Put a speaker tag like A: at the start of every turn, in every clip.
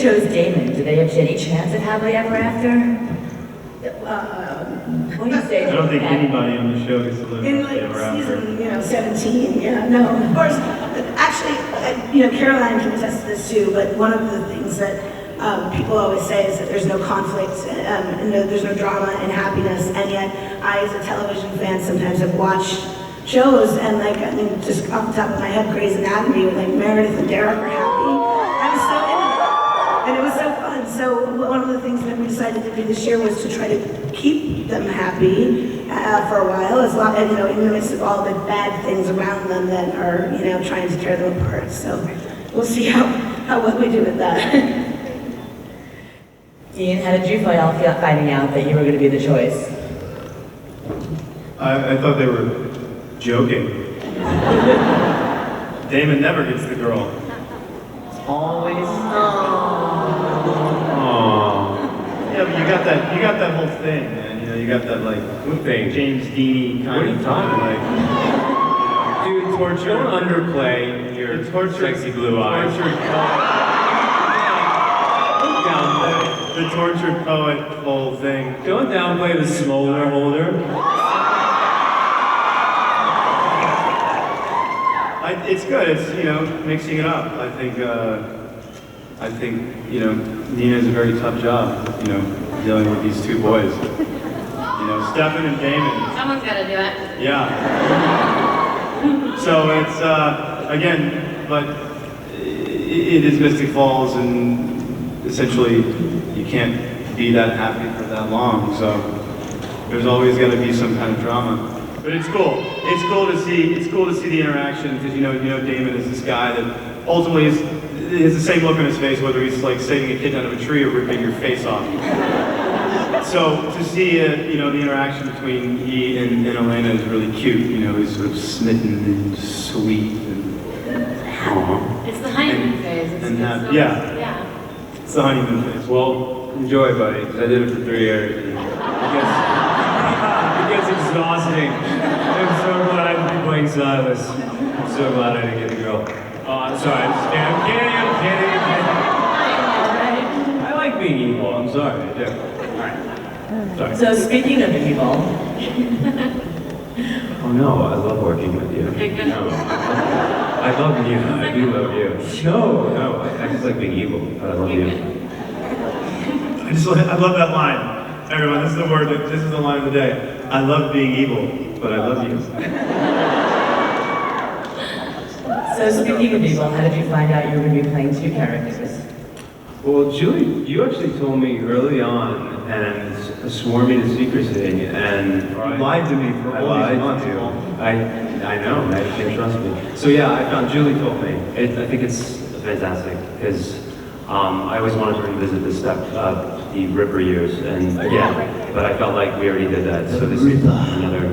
A: chose Damon, do they have any chance at happily ever after? What do you say?
B: I don't think anybody on the show gets to live
C: In
B: happily
C: like
B: ever after.
C: season, 17, yeah, no, of course. Actually, Caroline can attest to this too, but one of the things that people always say is that there's no conflict, and there's no drama and happiness, and yet I, as a television fan, sometimes have watched shows, and just off the top of my head, Grey's Anatomy, with Meredith and Derek are happy. I was so into it, and it was so fun. So one of the things that we decided to do this year was to try to keep them happy for a while, as long as, in the midst of all the bad things around them that are, trying to tear them apart. So we'll see how well we do with that.
A: Ian, how did you feel finding out that you were going to be the choice?
B: I thought they were joking. Damon never gets the girl.
D: Always.
B: Aww. Yeah, but you got that whole thing, man. You got that
D: What thing?
B: James Dean kind
D: What are you
B: of
D: talking
B: like.
D: Dude,
B: Torture.
D: don't underplay your sexy blue eyes.
B: The tortured poet whole thing.
D: Don't downplay the Somerhalder.
B: It's good. It's mixing it up. I think Nina has a very tough job. Dealing with these two boys. Stefan and Damon.
E: Someone's got to do it.
B: Yeah. So it's again, but it is Mystic Falls, and essentially you can't be that happy for that long. So there's always got to be some kind of drama. But it's cool. It's cool to see. It's cool to see the interaction because Damon is this guy that ultimately has the same look on his face whether he's saving a kid out of a tree or ripping your face off. So to see the interaction between he and Elena is really cute. He's sort of smitten and sweet and
E: It's the honeymoon phase.
B: yeah. It's the honeymoon phase.
D: Well, enjoy, buddy, because I did it for 3 years. It gets exhausting. I'm so glad I can be playing Silas. I'm so glad I didn't get the girl. Oh, I'm sorry. I'm kidding. I like being evil. I'm sorry. I do. Alright. Sorry.
A: So speaking of evil,
D: Oh no, I love working with you. No. I love you. I do love you. No, I just like being evil, but I love you.
B: I love that line. Everyone, this is the word. This is the line of the day. I love being evil, but I love you.
A: so speaking of evil, how did you find out you were going to be playing two characters?
D: Well, Julie, you actually told me early on and swore me to secrecy, and
B: You lied to me for all these months.
D: I know, I can't trust me. So yeah, I found Julie told me. I think it's fantastic because I always wanted to revisit this stuff, the Ripper years, and again, but I felt like we already did that. So this is another,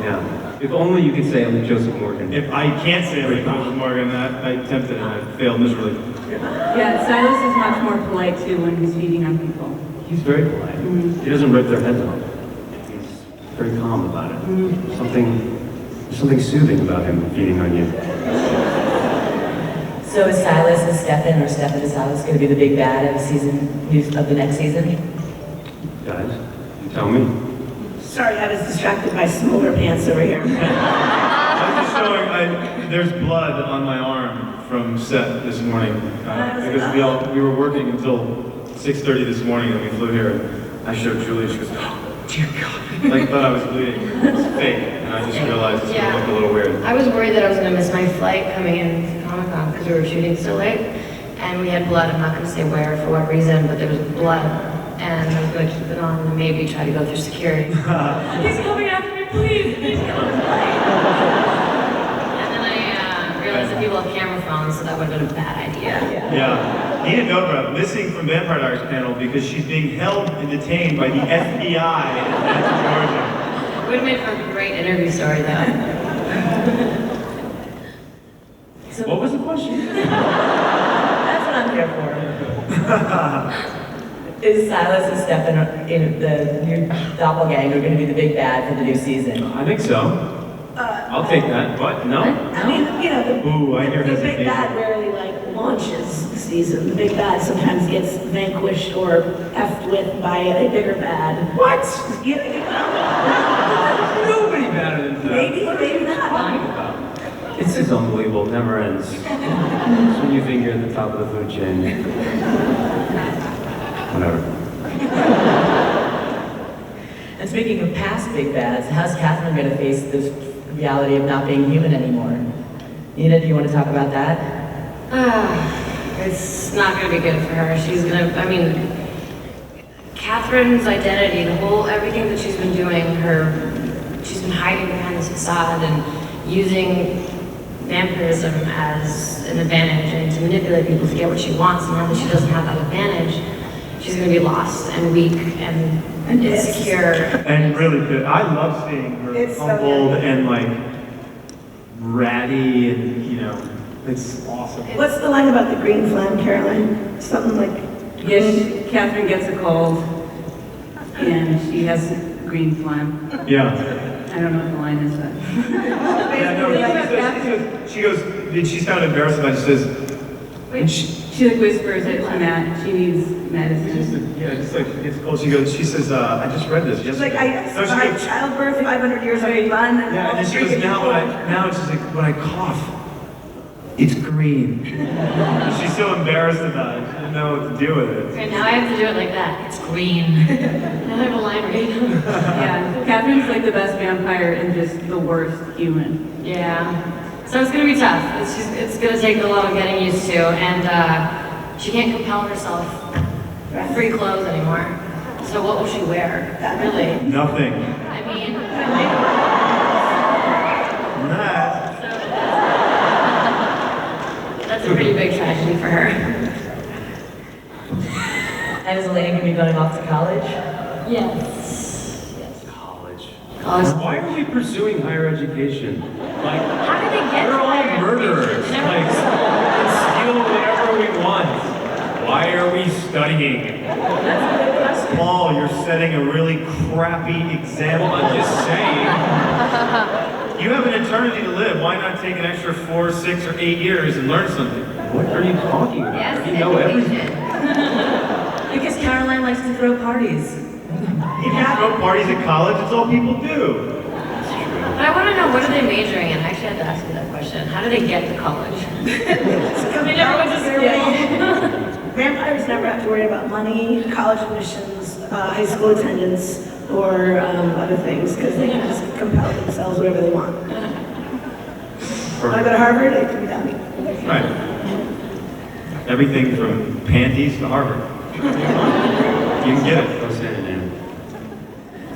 D: yeah. If only you could say I'm Joseph Morgan.
B: If I can't say it like Joseph Morgan, I attempted and I failed miserably.
F: Yeah, Silas is much more polite too when he's feeding on people.
D: He's very polite.
F: Mm-hmm.
D: He doesn't rip their heads off. He's very calm about it.
F: Mm-hmm.
D: Something soothing about him feeding on you.
A: So is Silas and Stefan, or Stefan and Silas, going to be the big bad of the next season?
D: Guys, you tell me.
C: Sorry, I was distracted by Smolder Pants over here.
B: I'm just showing, there's blood on my arm from set this morning because we were working until 6:30 this morning and we flew here. I showed Julie, she goes, oh, dear God. Thought I was bleeding. It was fake, and I just realized it's going to look a little weird.
E: I was worried that I was going to miss my flight coming in to Comic-Con because we were shooting so late. And we had blood, I'm not going to say where, for what reason, but there was blood. And I was going to keep it on and maybe try to go through security. He's coming after me, please! He's coming. And then I realized that people have camera phones, so that would have been a bad idea.
B: Yeah. Nina Dobrev missing from Vampire Diaries panel because she's being held and detained by the FBI in Atlanta, Georgia.
E: It would have made for a great interview story, though.
D: What was the question?
A: That's what I'm here for. Is Silas and Stefan, the new doppelganger, going to be the big bad for the new season?
D: I think so. I'll take that. What? No?
C: I mean, you know,
B: Ooh, I hear
C: the big
B: hesitation.
C: bad rarely like launches the season. The big bad sometimes gets vanquished or effed with by a bigger bad.
D: What?
C: Yeah,
D: Nobody better than that.
C: maybe not.
D: This is unbelievable. It never ends. It's when you think you're at the top of the food chain. Whatever.
A: And speaking of past big bads, how's Catherine going to face this reality of not being human anymore? Nina, do you want to talk about that?
E: It's not going to be good for her. She's going to, I mean, Catherine's identity, everything that she's been doing, she's been hiding behind this facade and using vampirism as an advantage and to manipulate people to get what she wants. And now that she doesn't have that advantage, she's going to be lost and weak and insecure.
B: And really good. I love seeing her
C: It's so
B: humbled
C: good.
B: and like ratty and, you know, it's awesome.
C: What's the line about the green phlegm, Caroline? Something like,
F: Yes, Catherine gets a cold, and she has green phlegm.
B: Yeah.
F: I don't know what the line is, but.
B: Yeah, no, she goes, she's kind of embarrassed about it. She says, and
F: She like whispers it to Matt, she needs medicine.
B: just like she gets cold, she says, I just read this
C: she's
B: yesterday.
C: like, I
B: No, she
C: survived
B: goes,
C: childbirth, 500 years of run.
B: yeah, and then she goes, now it's just like, when I cough, it's green. And she's so embarrassed about it, she didn't know what to do with it.
E: Okay, now I have to do it like that. It's green. Now I have a line right now.
F: Yeah, Catherine's like the best vampire and just the worst human.
E: Yeah. So it's going to be tough. It's going to take a lot of getting used to, and she can't compel herself free clothes anymore. So what will she wear? Really?
B: Nothing.
E: I mean,
B: Nah.
E: that's a pretty big tragedy for her.
A: And is Elena going to be going off to college?
E: Yes.
D: College.
E: College.
D: Why are we pursuing higher education? Like,
E: How did they get
D: we're
E: to
D: all
E: higher
D: murderers.
E: education?
D: Like, let's steal whatever we want. Why are we studying?
B: Paul, you're setting a really crappy example.
D: Well, I'm just saying.
B: You have an eternity to live. Why not take an extra 4, 6, or 8 years and learn something?
D: What are you talking about?
E: Yes,
D: You know everything.
E: education.
A: Because Caroline likes to throw parties.
B: You can throw parties at college. It's all people do.
E: But I want to know, what are they majoring in? I actually had to ask you that question. How do they get to college? They never went to school.
C: Vampires never have to worry about money, college admissions, high school attendance, or other things, because they can just compel themselves whatever they want. Want to go to Harvard? It can be done.
B: Right. Everything from panties to Harvard. You can get it.
D: Go say it, man.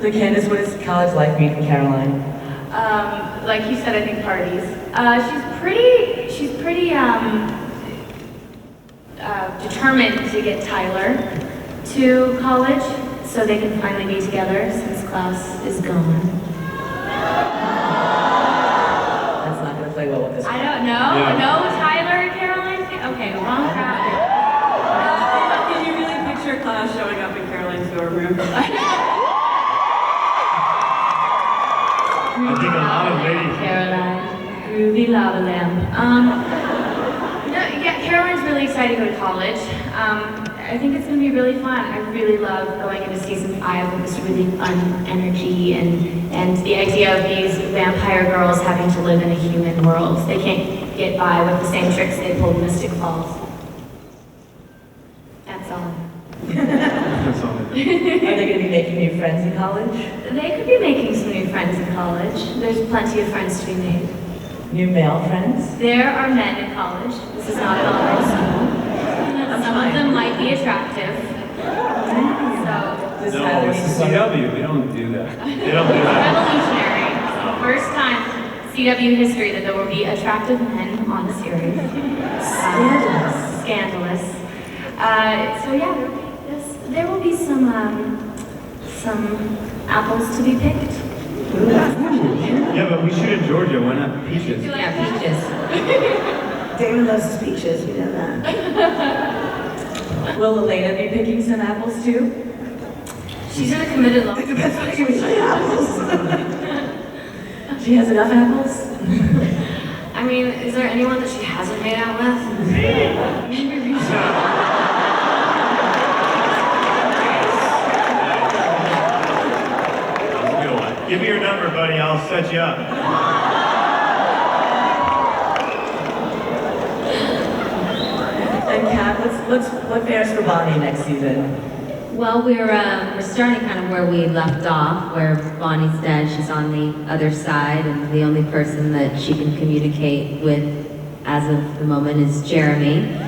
A: So Candice, what does college life mean for Caroline?
E: Like you said, I think parties. She's pretty determined to get Tyler to college so they can finally be together since Klaus is gone.
A: That's not going to play well with this.
E: I don't know.
B: Yeah.
E: No, Tyler, Caroline? Okay, wrong crowd.
F: Can you really picture Klaus showing up in Caroline's dorm room?
B: I think a lot of ladies.
E: Caroline, groovy lava lamp. Yeah, Caroline's really excited to go to college. I think it's going to be really fun. I really love going into season 5 with this really fun energy and the idea of these vampire girls having to live in a human world. They can't get by with the same tricks they pulled in Mystic Falls. That's all.
B: That's all.
A: Are they going to be making new friends in college?
E: They could be making some new friends in college. There's plenty of friends to be made.
A: New male friends?
E: There are men in college. This is not an all-girls school. Some of them might be attractive. So,
A: Does
D: No,
A: Tyler
D: it's
A: need
D: the
A: to go?
D: CW. We don't do that.
B: They don't do that.
E: revolutionary. It's the first time in CW history that there will be attractive men on the series. Scandalous. So yeah, there will be some apples to be picked.
B: Yeah, but we shoot in Georgia. Why not peaches?
A: Yeah, peaches.
C: Damon loves his peaches, we know that.
A: Will Elena be picking some apples too?
E: She's in a committed love.
C: Depends what you mean by apples.
A: She has enough apples?
E: I mean, is there anyone that she hasn't made out with?
B: Give me your number, buddy. I'll set you up.
A: And Kat, what bears for Bonnie next season?
G: Well, we're starting kind of where we left off, where Bonnie's dead, she's on the other side, and the only person that she can communicate with as of the moment is Jeremy. You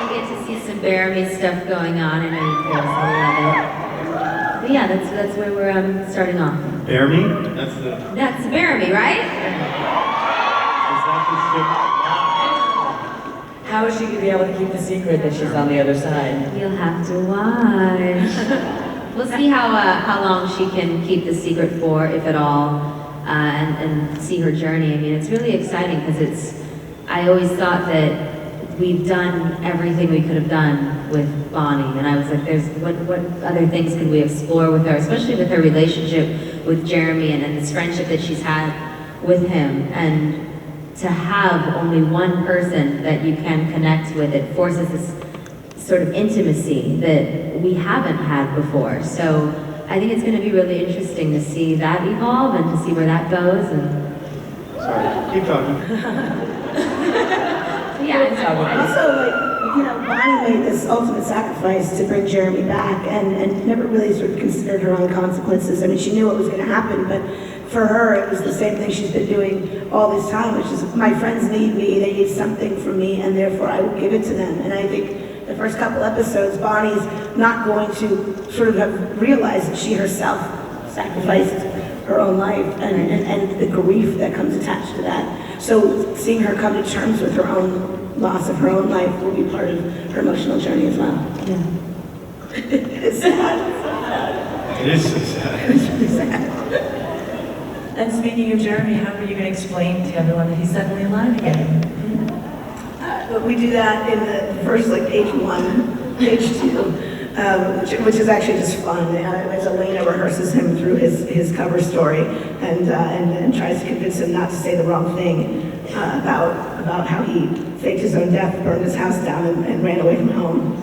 G: get to see some Jeremy stuff going on, I know you guys will love it. But yeah, that's where we're starting off.
B: Jeremy?
G: That's Jeremy, right?
A: How is she going to be able to keep the secret that she's on the other side?
G: You'll have to watch. We'll see how long she can keep the secret for, if at all, and see her journey. I mean, it's really exciting because I always thought that we've done everything we could have done with Bonnie, and I was like, what other things could we explore with her, especially with her relationship with Jeremy and this friendship that she's had with him, and to have only one person that you can connect with, it forces this sort of intimacy that we haven't had before. So I think it's going to be really interesting to see that evolve and to see where that goes. And
B: Sorry, keep talking.
C: Also, Bonnie made this ultimate sacrifice to bring Jeremy back and never really sort of considered her own consequences. I mean, she knew what was going to happen, but for her, it was the same thing she's been doing all this time, which is, my friends need me, they need something from me, and therefore I will give it to them. And I think the first couple episodes, Bonnie's not going to sort of have realized that she herself sacrificed her own life and the grief that comes attached to that. So seeing her come to terms with her own loss of her own life will be part of her emotional journey as well.
G: yeah.
C: It's sad.
B: It is so sad.
C: It's really sad.
A: And speaking of Jeremy, how are you going to explain to everyone that he's suddenly alive again?
C: But we do that in the first, page 1, page 2, which is actually just fun. As Elena rehearses him through his cover story and tries to convince him not to say the wrong thing about how he faked his own death, burned his house down, and ran away from home.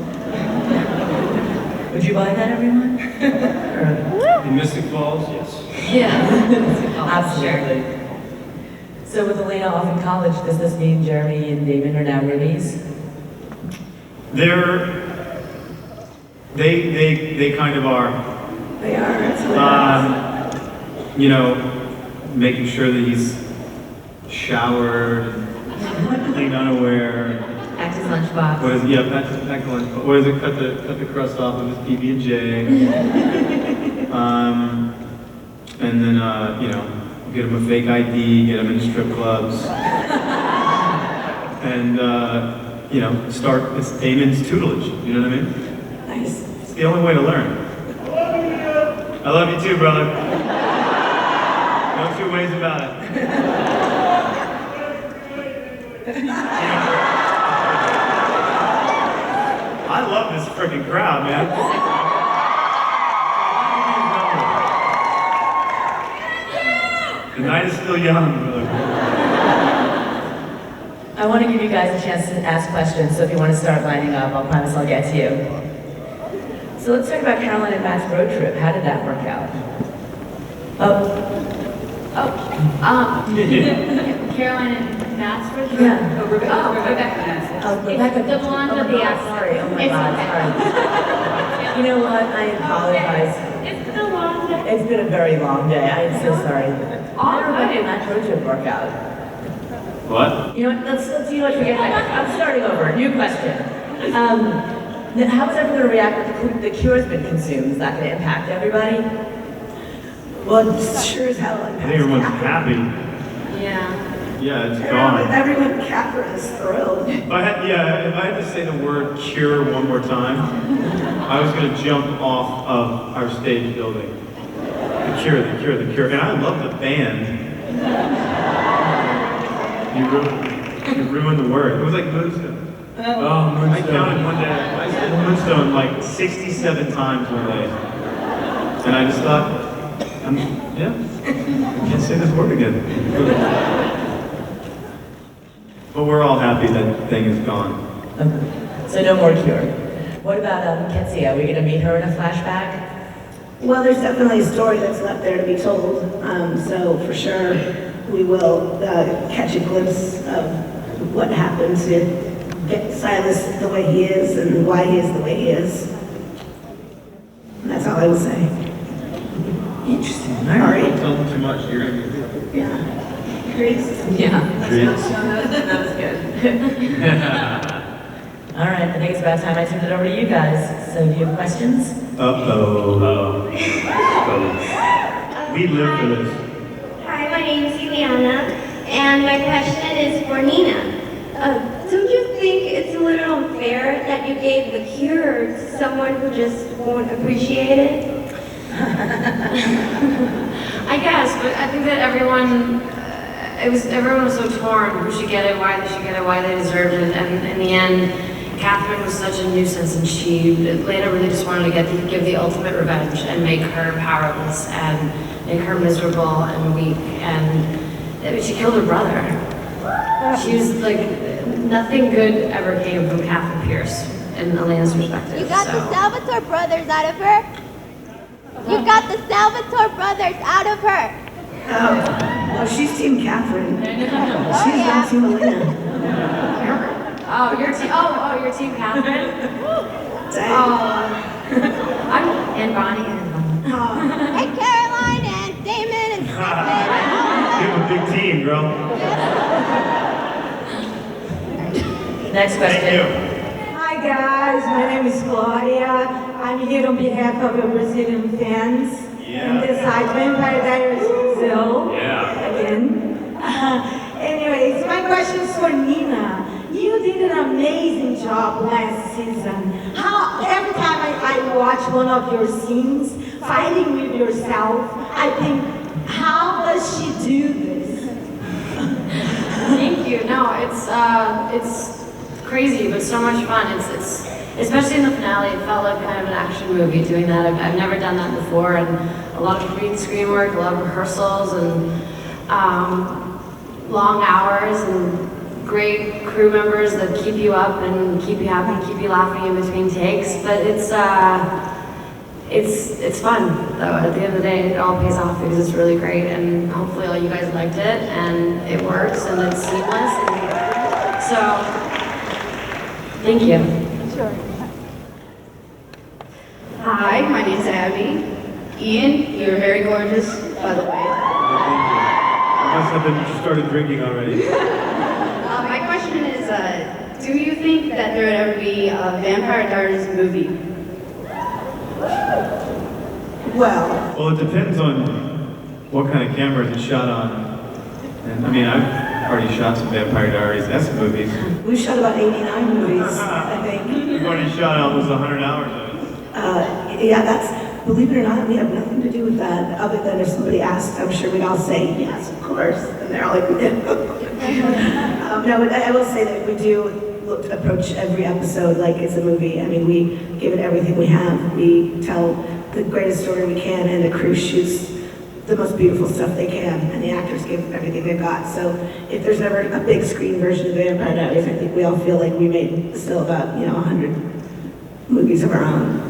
A: Would you buy that, everyone?
D: In Mystic Falls, yes.
A: Yeah, absolutely. So with Elena off in college, does this mean Jeremy and Damon are now roomies?
B: They kind of are.
C: They are. It's hilarious.
B: Making sure that he's showered, clean underwear.
G: Packed his lunchbox.
B: Pack the lunch. What is it? Cut the crust off of his PB&J. And then get him a fake ID, get him in strip clubs, and start. It's Damon's tutelage. You know what I mean?
C: Nice.
B: It's the only way to learn. I love you too, brother. No two ways about it. I love this freaking crowd, man. The night is still young, brother.
A: I want to give you guys a chance to ask questions, so if you want to start lining up, I'll promise I'll get to you. So let's talk about Caroline and Matt's road trip. How did that work out?
E: Caroline and Matt's road trip?
A: Yeah.
E: Rebecca. The blonde with the accent.
A: Sorry, oh my
E: It's
A: God,
E: okay.
A: sorry. You know what, I apologize.
E: It's been a long day.
A: It's been a very long day, I'm so sorry.
E: All
A: How did Rebecca
E: right.
A: and Matt's road trip work out?
B: What?
A: You know what, let's forget that. I'm starting over, new question. How is everyone going to react when the cure's been consumed? Is that going to impact everybody?
C: Well, it's sure as hell
B: I think everyone's happy.
E: Yeah.
B: Yeah, it's gone.
C: Everyone in Catherine is thrilled.
B: If I had to say the word cure one more time, I was going to jump off of our stage building. The cure. And I love the band. You ruined the word. It was like Moonstone.
D: Oh, Moonstone.
B: I counted one day. I said Moonstone 67 times one day. And I just thought, Yeah. I can't say this word again. But we're all happy that thing is gone.
A: Okay. So no more Cure. What about Ketsi? Are we going to meet her in a flashback?
C: Well, there's definitely a story that's left there to be told. So for sure, we will catch a glimpse of what happened to get Silas the way he is and why he is the way he is. And that's all I will say.
A: Interesting.
C: Sorry.
B: Don't tell them too much. You're going to be...
C: Yeah. Agrees?
A: Yeah.
F: That was good.
A: All right, I think it's about time I turned it over to you guys. So do you have questions?
B: Uh-oh. We live for this.
H: Hi, my name is Juliana, and my question is for Nina. Don't you think it's a little unfair that you gave the cure to someone who just won't appreciate it?
E: I guess, but I think that everyone was so torn. Who should get it? Why they should get it? Why they deserved it? And in the end, Catherine was such a nuisance, and Lena really just wanted to give the ultimate revenge and make her powerless and make her miserable and weak. And I mean, she killed her brother. She was like, nothing good ever came from Catherine Pierce in Elena's perspective.
H: You got the Salvatore brothers out of her? You got the Salvatore brothers out of her!
C: Oh, she's Team Catherine. She's not Team Elena.
E: You're Team Catherine? And Bonnie
H: Hey, Caroline and Damon and Stephen.
B: You have a big team, girl.
A: Next question.
B: Thank you.
I: Hi guys, my name is Gloria. I'm here on behalf of the Brazilian fans.
B: Yeah.
I: And this Vampire Diaries Brazil.
B: Yeah.
I: Again. Anyways, my question is for Nina. You did an amazing job last season. Every time I watch one of your scenes, fighting with yourself, I think, how does she do this?
E: Thank you. No, it's crazy, but so much fun. It's especially in the finale. It felt like kind of an action movie doing that. I've never done that before, and a lot of green screen work, a lot of rehearsals, and long hours, and great crew members that keep you up and keep you happy, keep you laughing in between takes. But it's fun though. At the end of the day, it all pays off because it's really great, and hopefully all you guys liked it, and it works, and it's seamless. And so, thank you.
H: Sure.
J: Hi, my name's Abby. Ian, you're very gorgeous, by the way.
B: I must have been started drinking already.
J: My question is, do you think that there would ever be a Vampire Diaries movie?
C: Well,
B: Well, it depends on what kind of cameras it's shot on. And I mean, I've already shot some Vampire Diaries-esque movies.
C: we shot about 89 movies, I think.
B: We've already shot almost 100 hours of it.
C: Yeah, that's, believe it or not, we have nothing to do with that, other than if somebody asked, I'm sure we'd all say, yes, of course. And they're all like, no, but I will say that we do approach every episode like it's a movie. I mean, we give it everything we have. We tell the greatest story we can, and the crew shoots the most beautiful stuff they can, and the actors give everything they've got. So if there's ever a big screen version of the Vampire Diaries, I think we all feel like we made still about 100 movies of our own.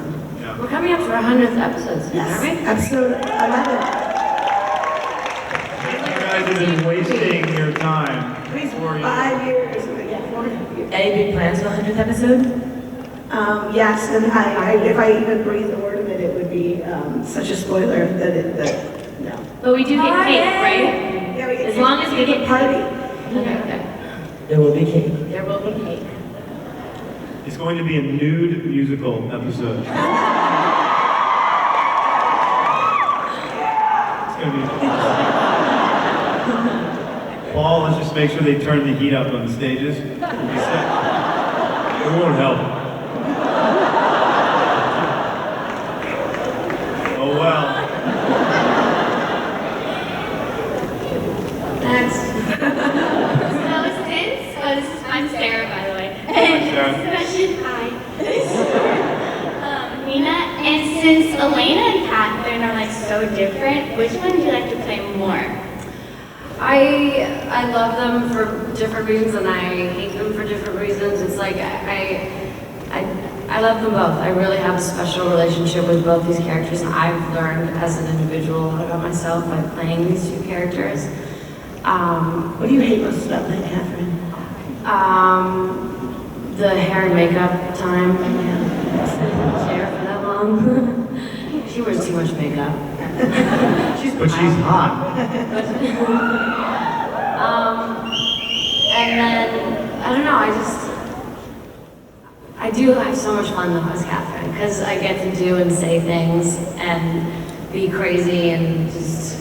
E: We're coming up to our 100th episode soon,
C: Yes,
E: aren't we?
C: episode 11.
B: You guys have been wasting your time.
C: 5 years. Yeah, 4 years.
A: Any big plans for the 100th episode?
C: Yes, and if I even breathe a word of it, it would be such a spoiler that no.
E: But we do get cake, right?
C: Yeah, we
E: As long as we get
C: party.
E: Okay.
A: There will be cake.
E: There will be cake.
B: It's going to be a nude musical episode. It's going to be... Paul, let's just make sure they turn the heat up on the stages. We'll be set. It won't help. Oh well.
H: I'm Sarah, by the way.
B: Sarah.
H: Hi. Nina, and since Elena and Catherine are like so different, different. Which one do you like to play more?
E: I love them for different reasons and I hate them for different reasons. It's like I love them both. I really have a special relationship with both these characters, and I've learned as an individual a lot about myself by playing these two characters.
C: What do you hate most about that, Catherine?
E: The hair and makeup time. Sitting in the chair for that long. She wears too much makeup.
B: But she's hot.
E: And then, I don't know, I do have so much fun though as Catherine, because I get to do and say things and be crazy and just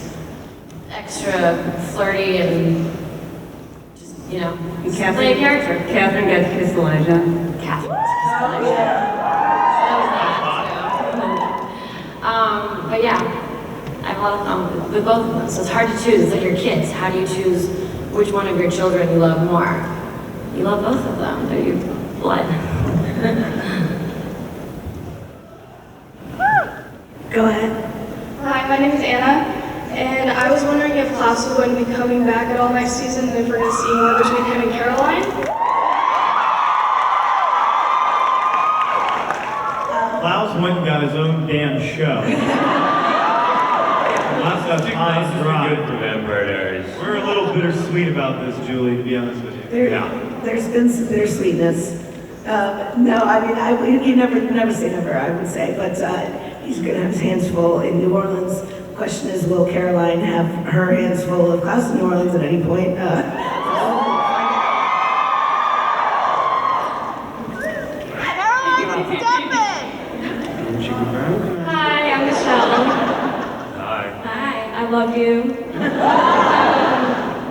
E: extra flirty and just, you know, play a character.
F: Catherine got to kiss Elijah.
E: Catherine gets to kiss Elijah. So that was nice too. But yeah, I have a lot of fun with both of them, so it's hard to choose. It's like your kids. How do you choose which one of your children you love more? You love both of them. They're your blood.
C: Go ahead.
K: Hi, my name is Anna, and I was wondering if Klaus is going to be coming back at all next season, and if we're going to see more between him and Caroline.
B: Klaus went and got his own damn show. Lots of
D: Klaus is
B: high
D: good for Vampire Diaries.
B: We're a little bittersweet about this, Julie, to be honest with you.
C: There's been some bittersweetness. No, I mean, you never say never, I would say, but he's going to have his hands full in New Orleans. The question is, will Caroline have her hands full of Klaus in New Orleans at any point?
K: Hi, I'm Michelle.
D: Hi.
K: Hi, I love you.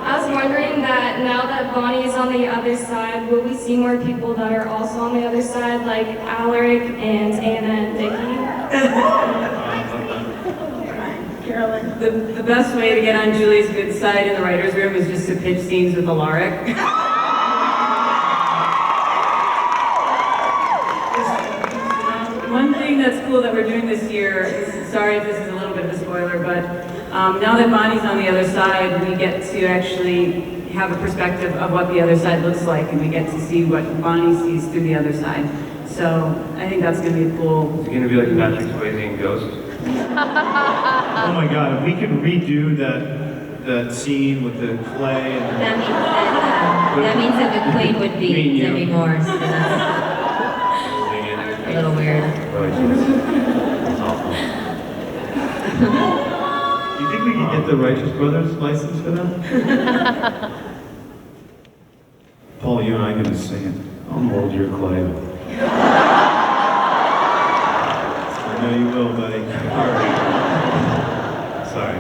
K: I was wondering that now that Bonnie is on the other side, will we see more people that are also on the other side, like Alaric and Anna and Vicky?
C: Caroline?
F: The best way to get on Julie's good side in the writer's room is just to pitch scenes with Alaric. One thing that's cool that we're doing this year is, sorry if this is a little bit of a spoiler, but now that Bonnie's on the other side, we get to actually have a perspective of what the other side looks like, and we get to see what Bonnie sees through the other side. So I think that's going to be cool.
D: Is it going to be like Patrick Swayze in Ghost?
B: Oh my God, if we could redo that scene with the clay and
G: That means that the queen would be Demi Moore. So that's a little weird.
D: That's awful.
B: you think we could get the Righteous Brothers license for that? Paul, you and I can just sing it.
D: I'll mold your clay.
B: I know you will, buddy.
D: Sorry.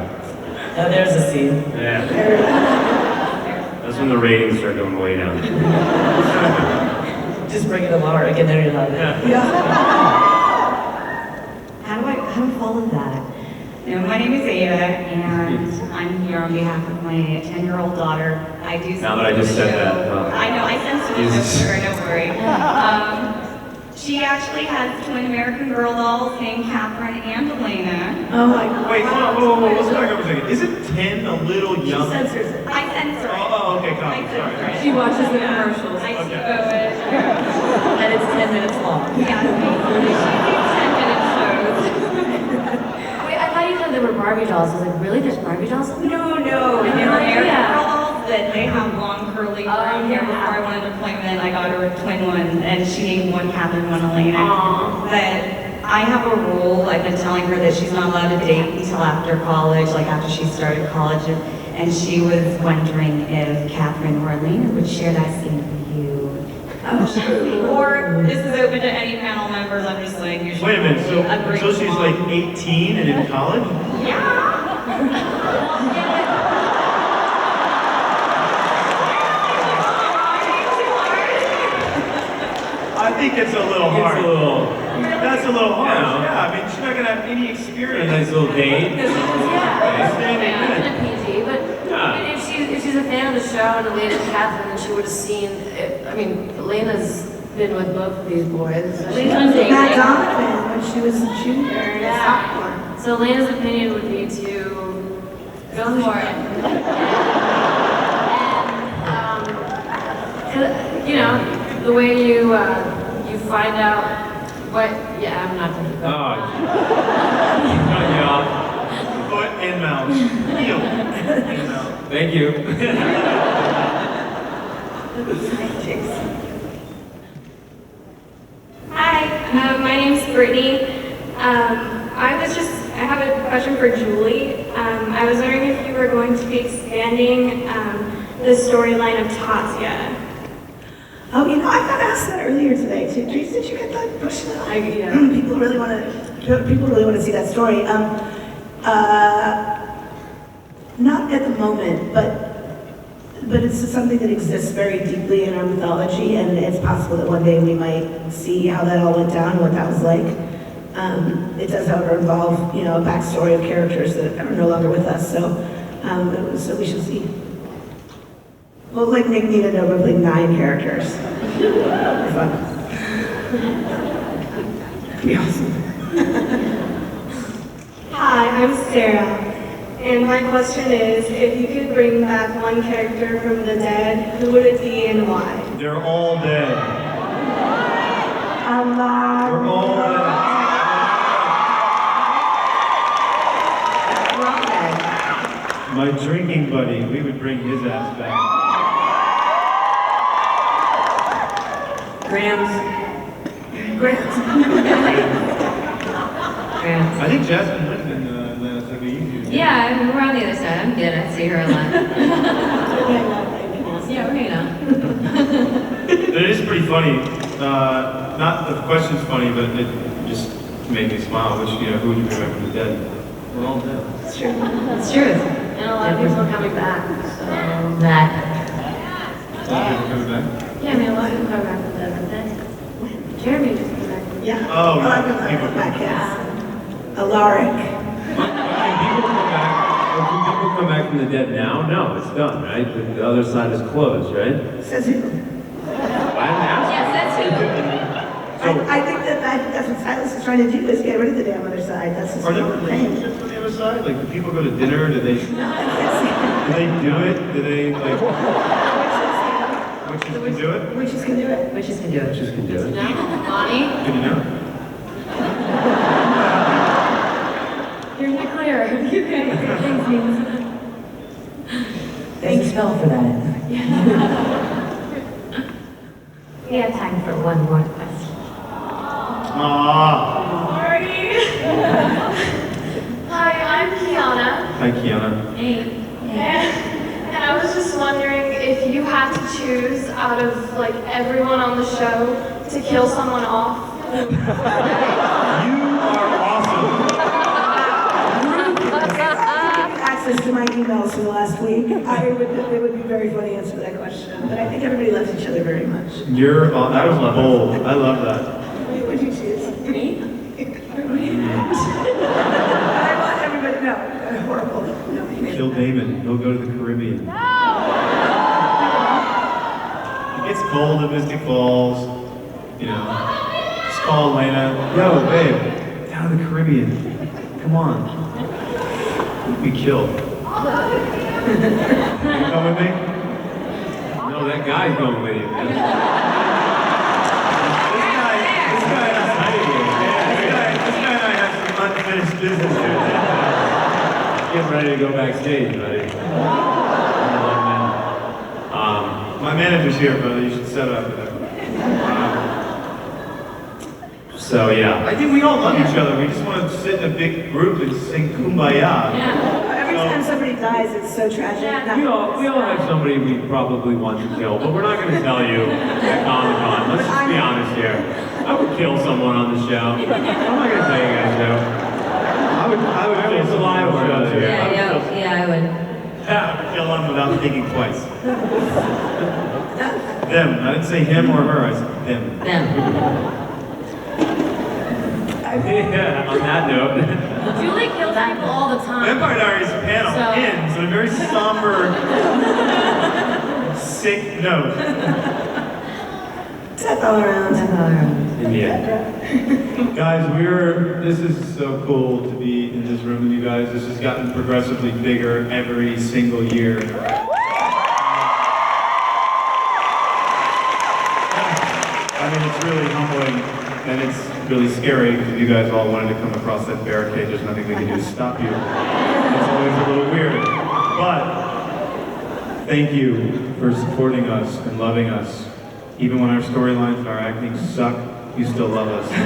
A: Oh, there's a scene.
D: Yeah. That's when the ratings start going way down.
A: Just bring it along, again, there you have it.
L: How do I follow that? My name is Ada, and I'm here on behalf of my 10-year-old daughter. I do.
D: Now that I just said that.
L: I know, I censored it, don't worry. She actually has twin American Girl dolls named Catherine and Elena.
C: Oh my God.
B: Wait, hold on, let's back up a second. Isn't 10 a little young?
C: She censors it.
L: I censor it.
B: Oh, okay, copy, sorry.
F: She watches the commercials.
L: I
B: Okay.
A: And it's 10 minutes long.
L: Yeah, she thinks 10-minute shows.
E: Wait, I thought you said there were Barbie dolls. I was like, really? There's Barbie dolls?
L: No, they're American Girl dolls that they have long curly brown hair.
E: yeah.
L: Before I wanted to play them in, I got her a twin one, and she named one Catherine, one Elena.
E: Aww.
L: But I have a rule. I've been telling her that she's not allowed to date until after college, like after she started college, and she was wondering if Catherine or Elena would share that scene with you. Or this is open to any panel members. I'm just saying you should.
B: Wait a minute,
L: agree
B: so she's like 18 and in college?
L: Yeah.
B: I think it's a little hard. That's a little hard.
D: Yeah.
B: Yeah, I mean, she's not gonna have any experience.
D: A nice little date.
E: PG, but if she's a fan of the show and Elena and Catherine, then she would have seen it. I mean, Elena's been with both of these boys.
C: She was with Matt Donovan when she was a junior and a sophomore.
K: So Lena's opinion would be to go for it. And, you know, the way you find out what, yeah, I'm not going to go.
D: Cut you off.
B: Foot and mouth. Heel. And mouth.
D: Thank you.
K: Hi, my name's Brittany. I have a question for Julie. I was wondering if you were going to be expanding the storyline of Tatya.
C: Oh, you know, I got asked that earlier today too. Dries, did you get that question? People really want to see that story. Not at the moment, but it's something that exists very deeply in our mythology, and it's possible that one day we might see how that all went down, what that was like. It does, however, involve, you know, a backstory of characters that are no longer with us, so we shall see. We'll like make Nina Dobrev like 9 characters. It'll be fun. It'll be awesome.
K: Hi, I'm Sarah, and my question is, if you could bring back one character from the dead, who would it be and why?
B: They're all dead.
C: Allah.
B: They're all dead. My drinking buddy, we would bring his ass back.
F: Grams.
G: Grams.
B: I think Jasmine lived in Atlanta, so we used to.
G: Yeah, we're on the other side. I'm good. I see her a lot. Yeah, we're hanging out.
B: It is pretty funny. Not the question's funny, but it just made me smile. Which, you know, who would you remember from the dead? We're all dead.
G: It's true. It's true.
E: And a lot of people are coming back, so.
G: That.
B: People coming back?
E: Yeah, I mean, a lot of people come back from the dead, aren't they? Jeremy just came back.
C: Yeah.
B: Oh,
C: I
B: yeah.
C: can
B: People
C: back, yes. Alaric.
D: Can people come back from the dead now? No, it's done, right? The other side is closed, right?
C: Says who?
D: I didn't ask.
G: Yes, that's who.
C: I think that's what Silas is trying to do, is get rid of the damn other side. That's his
B: Are there
C: whole thing.
B: relationships on the other side? Like, do people go to dinner? Do they?
C: No, I can't see
B: Do they do it? Do they like? Witches can do it.
C: Witches can do it.
G: Witches can do it.
D: Witches can do it.
E: No, Bonnie,
B: Good to know.
K: You're in the clear. Thanks, Nina.
A: There's a spell for that.
E: we have time for one more question.
B: Aww.
K: Sorry. Hi, I'm Kiana.
B: Hi, Kiana.
E: Hey.
K: And I was just wondering if you had to choose out of like everyone on the show to kill someone off.
B: You are awesome.
C: Access to my emails from last week. It would be very funny to answer that question. But I think everybody loves each other very much.
B: You're. That was bold. I love that.
C: What would you choose? Me? I want everybody to know. Horrible. No,
B: Kill Damon. He'll go to the Caribbean. It gets cold at Mystic Falls. You know. Just call Elena. Yo, babe. Down to the Caribbean. Come on. We killed. You come with me?
D: No, that guy's going with you, man.
B: This guy and I have some unfinished business here.
D: Getting ready to go backstage, buddy.
B: My manager's here, brother. You should set up with him.
D: So yeah.
B: I think we all love each other. We just want to sit in a big group and sing Kumbaya.
C: Every time somebody dies, it's so tragic.
D: We all have somebody we probably want to kill, but we're not going to tell you at Comic-Con. Let's just be honest here. I would kill someone on the show. I'm not going to tell you guys no. I would kill someone on the show.
G: Yeah, I would.
B: Yeah, I would kill him without thinking twice. Them. I didn't say him or her. I said them.
G: Them.
D: Yeah, on that note.
E: Julie kills people all the time.
B: Vampire Diaries panel
E: So-
B: ends on a very somber, sick note.
C: Death all around.
G: Death all around.
D: in the end.
B: Guys, this is so cool to be in this room with you guys. This has gotten progressively bigger every single year. I mean, it's really humbling, and it's really scary because you guys all wanted to come across that barricade. There's nothing they can do to stop you. It's always a little weird. But thank you for supporting us and loving us. Even when our storylines and our acting suck, you still love us. We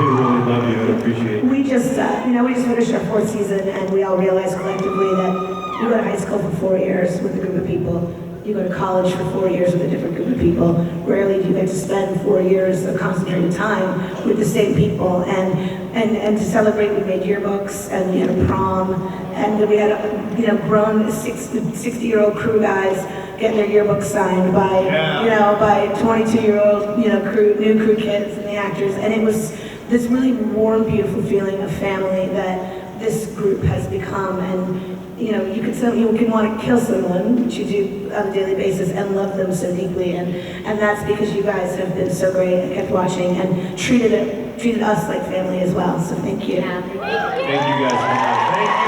B: really love you and appreciate it.
C: We just, we just finished our 4th season, and we all realized collectively that you go to high school for 4 years with a group of people. You go to college for 4 years with a different group of people. Rarely do you get to spend 4 years of concentrated time with the same people. And to celebrate, we made yearbooks, and we had a prom, and we had grown 60-year-old crew guys getting their yearbooks signed by by 22-year-old new crew kids and the actors, and it was this really warm, beautiful feeling of family that this group has become. And you can want to kill someone, which you do on a daily basis, and love them so deeply, and that's because you guys have been so great and kept watching and treated us like family as well. So thank you.
G: Yeah.
B: Thank you guys so much. Thank you.